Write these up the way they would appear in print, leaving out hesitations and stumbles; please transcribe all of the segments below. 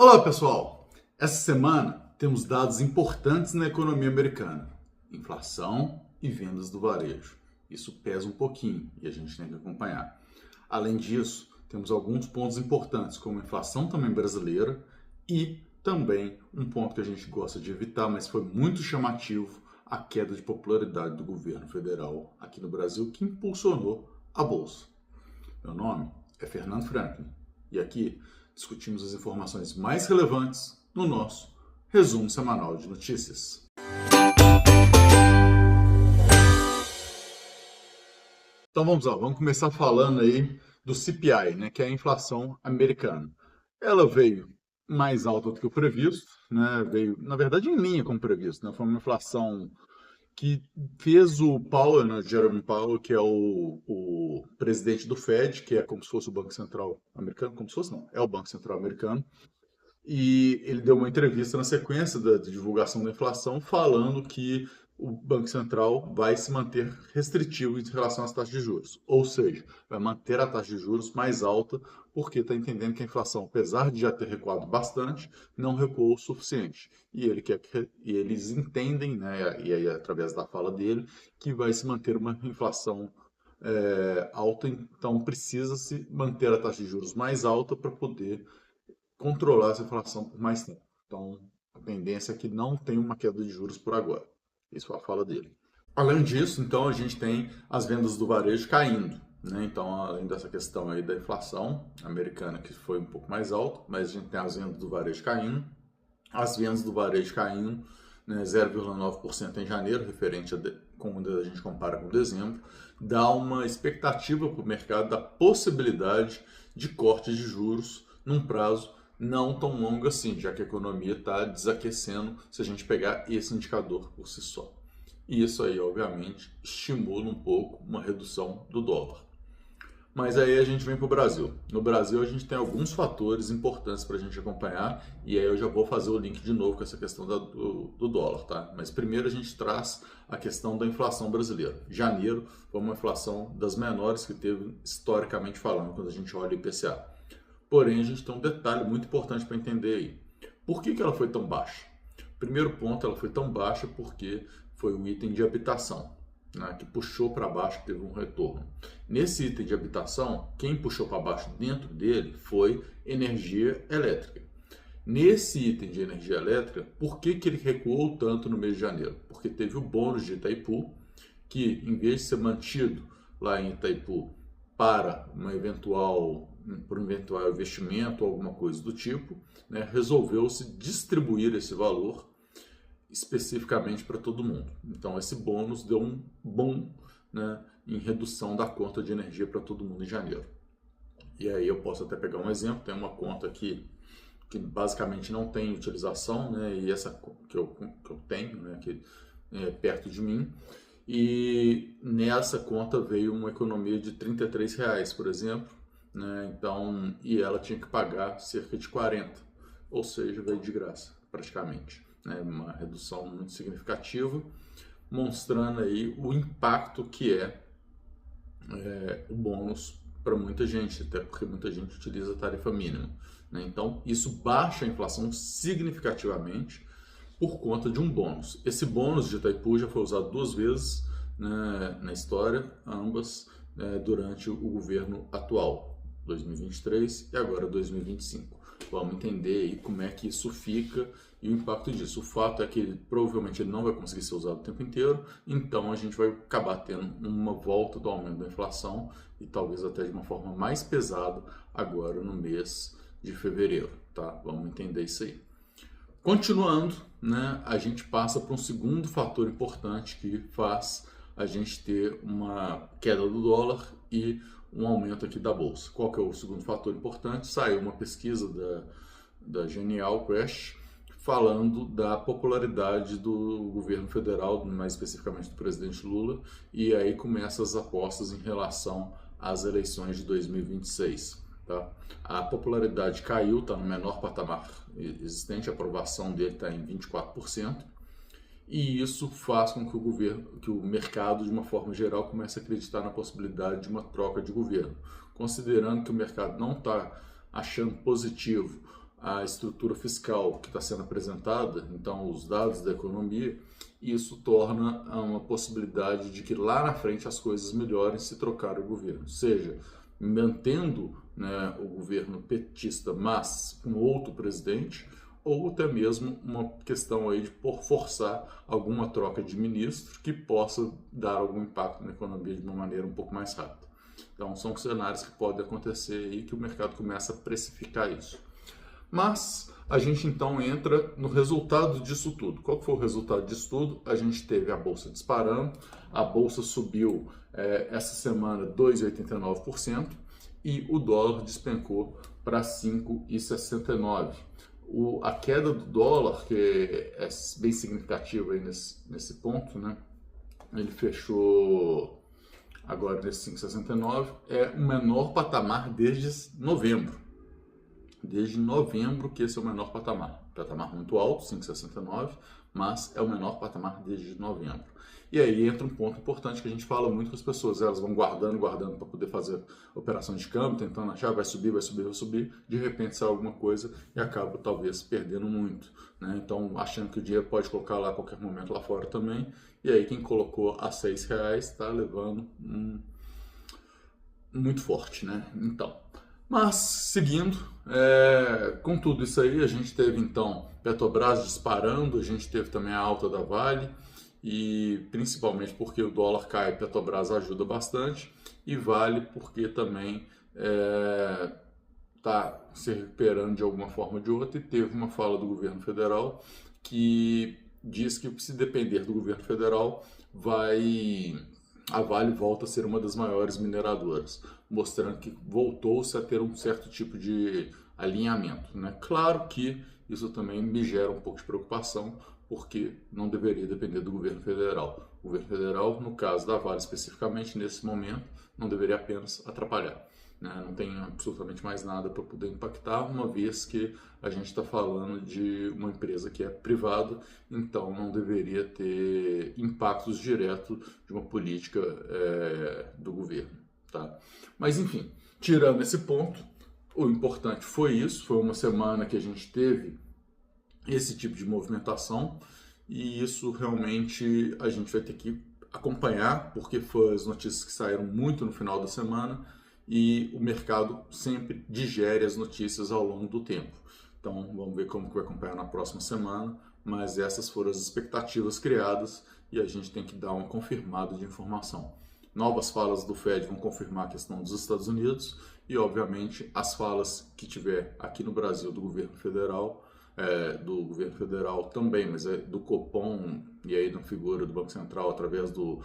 Olá, pessoal! Essa semana temos dados importantes na economia americana: inflação e vendas do varejo. Isso pesa um pouquinho e a gente tem que acompanhar. Além disso, temos alguns pontos importantes, como a inflação também brasileira e também um ponto que a gente gosta de evitar, mas foi muito chamativo, a queda de popularidade do governo federal aqui no Brasil, que impulsionou a Bolsa. Meu nome é Fernando Franklin e aqui discutimos as informações mais relevantes no nosso resumo semanal de notícias. Então vamos lá, vamos começar falando aí do CPI, né, que é a inflação americana. Ela veio mais alta do que o previsto, né, veio, na verdade, em linha com o previsto, né, foi uma inflação que fez o Powell, né, Jerome Powell, que é o presidente do Fed, que é como se fosse o Banco Central americano, como se fosse não, é o Banco Central americano, e ele deu uma entrevista na sequência da divulgação da inflação, falando que o Banco Central vai se manter restritivo em relação às taxas de juros, ou seja, vai manter a taxa de juros mais alta, porque está entendendo que a inflação, apesar de já ter recuado bastante, não recuou o suficiente. E eles entendem, né, e aí através da fala dele, que vai se manter uma inflação alta, então precisa se manter a taxa de juros mais alta para poder controlar essa inflação por mais tempo. Então, a tendência é que não tenha uma queda de juros por agora. Isso foi a fala dele. Além disso, então, a gente tem as vendas do varejo caindo, né? Então, além dessa questão aí da inflação americana, que foi um pouco mais alta, mas a gente tem as vendas do varejo caindo. As vendas do varejo caindo, né, 0,9% em janeiro, referente quando a gente compara com dezembro, dá uma expectativa para o mercado da possibilidade de corte de juros num prazo não tão longo assim, já que a economia está desaquecendo se a gente pegar esse indicador por si só. E isso aí, obviamente, estimula um pouco uma redução do dólar. Mas aí a gente vem para o Brasil. No Brasil a gente tem alguns fatores importantes para a gente acompanhar, e aí eu já vou fazer o link de novo com essa questão do dólar, tá? Mas primeiro a gente traz a questão da inflação brasileira. Janeiro foi uma inflação das menores que teve historicamente falando, quando a gente olha o IPCA. Porém, a gente tem um detalhe muito importante para entender aí. Por que ela foi tão baixa? Primeiro ponto, ela foi tão baixa porque foi o item de habitação, né, que puxou para baixo, teve um retorno. Nesse item de habitação, quem puxou para baixo dentro dele foi energia elétrica. Nesse item de energia elétrica, por que ele recuou tanto no mês de janeiro? Porque teve o bônus de Itaipu, que em vez de ser mantido lá em Itaipu para um eventual investimento ou alguma coisa do tipo, né, resolveu-se distribuir esse valor especificamente para todo mundo. Então esse bônus deu um boom, né, em redução da conta de energia para todo mundo em janeiro. E aí eu posso até pegar um exemplo, tem uma conta aqui que basicamente não tem utilização, né, e essa que eu tenho, né, que é perto de mim, e nessa conta veio uma economia de R$ 33, por exemplo, né, então, e ela tinha que pagar cerca de 40, ou seja, veio de graça, praticamente. Uma redução muito significativa, mostrando aí o impacto que é o bônus para muita gente, até porque muita gente utiliza a tarifa mínima, né? Então, isso baixa a inflação significativamente por conta de um bônus. Esse bônus de Itaipu já foi usado 2 vezes, né, na história, ambas durante o governo atual, 2023 e agora 2025. Vamos entender aí como é que isso fica e o impacto disso. O fato é que provavelmente ele não vai conseguir ser usado o tempo inteiro, então a gente vai acabar tendo uma volta do aumento da inflação e talvez até de uma forma mais pesada agora no mês de fevereiro, tá? Vamos entender isso aí. Continuando, né, a gente passa para um segundo fator importante que faz a gente ter uma queda do dólar e um aumento aqui da bolsa. Qual que é o segundo fator importante? Saiu uma pesquisa da Genial Crash falando da popularidade do governo federal, mais especificamente do presidente Lula, e aí começam as apostas em relação às eleições de 2026. Tá? A popularidade caiu, está no menor patamar existente, a aprovação dele está em 24%, e isso faz com que o mercado, de uma forma geral, comece a acreditar na possibilidade de uma troca de governo. Considerando que o mercado não está achando positivo a estrutura fiscal que está sendo apresentada, então os dados da economia, isso torna uma possibilidade de que lá na frente as coisas melhorem se trocar o governo, seja mantendo, né, o governo petista, mas com outro presidente, ou até mesmo uma questão aí de forçar alguma troca de ministro que possa dar algum impacto na economia de uma maneira um pouco mais rápida. Então são cenários que podem acontecer aí que o mercado começa a precificar isso. Mas a gente então entra no resultado disso tudo. Qual foi o resultado disso tudo? A gente teve a bolsa disparando, a bolsa subiu essa semana 2,89% e o dólar despencou para 5,69. A queda do dólar, que é bem significativa aí nesse ponto, né? Ele fechou agora nesse 5,69, é o menor patamar desde novembro. Desde novembro que esse é o menor patamar. Patamar muito alto, 5,69, mas é o menor patamar desde novembro. E aí entra um ponto importante que a gente fala muito com as pessoas. Elas vão guardando para poder fazer operação de câmbio, tentando achar, vai subir, vai subir, vai subir. De repente sai alguma coisa e acaba talvez perdendo muito, né? Então achando que o dinheiro pode colocar lá a qualquer momento lá fora também. E aí quem colocou a R$6 está levando muito forte, né? Então... Mas, seguindo, com tudo isso aí, a gente teve então Petrobras disparando, a gente teve também a alta da Vale, e principalmente porque o dólar cai, Petrobras ajuda bastante, e Vale porque também está se recuperando de alguma forma ou de outra, e teve uma fala do governo federal que diz que se depender do governo federal, a Vale volta a ser uma das maiores mineradoras, mostrando que voltou-se a ter um certo tipo de alinhamento, né? Claro que isso também me gera um pouco de preocupação, porque não deveria depender do governo federal. O governo federal, no caso da Vale especificamente, nesse momento, não deveria apenas atrapalhar, né? Não tem absolutamente mais nada para poder impactar, uma vez que a gente está falando de uma empresa que é privada, então não deveria ter impactos diretos de uma política do governo, tá? Mas enfim, tirando esse ponto, o importante foi isso, foi uma semana que a gente teve esse tipo de movimentação, e isso realmente a gente vai ter que acompanhar, porque foram as notícias que saíram muito no final da semana, e o mercado sempre digere as notícias ao longo do tempo. Então vamos ver como que vai acompanhar na próxima semana, mas essas foram as expectativas criadas e a gente tem que dar um confirmado de informação. Novas falas do Fed vão confirmar a questão dos Estados Unidos e, obviamente, as falas que tiver aqui no Brasil do governo federal também, mas do Copom e aí na figura do Banco Central através do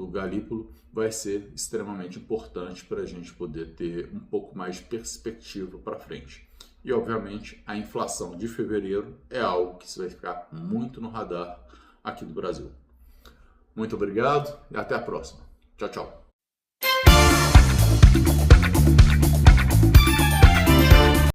Galípolo, vai ser extremamente importante para a gente poder ter um pouco mais de perspectiva para frente. E, obviamente, a inflação de fevereiro é algo que vai ficar muito no radar aqui do Brasil. Muito obrigado e até a próxima. Tchau, tchau.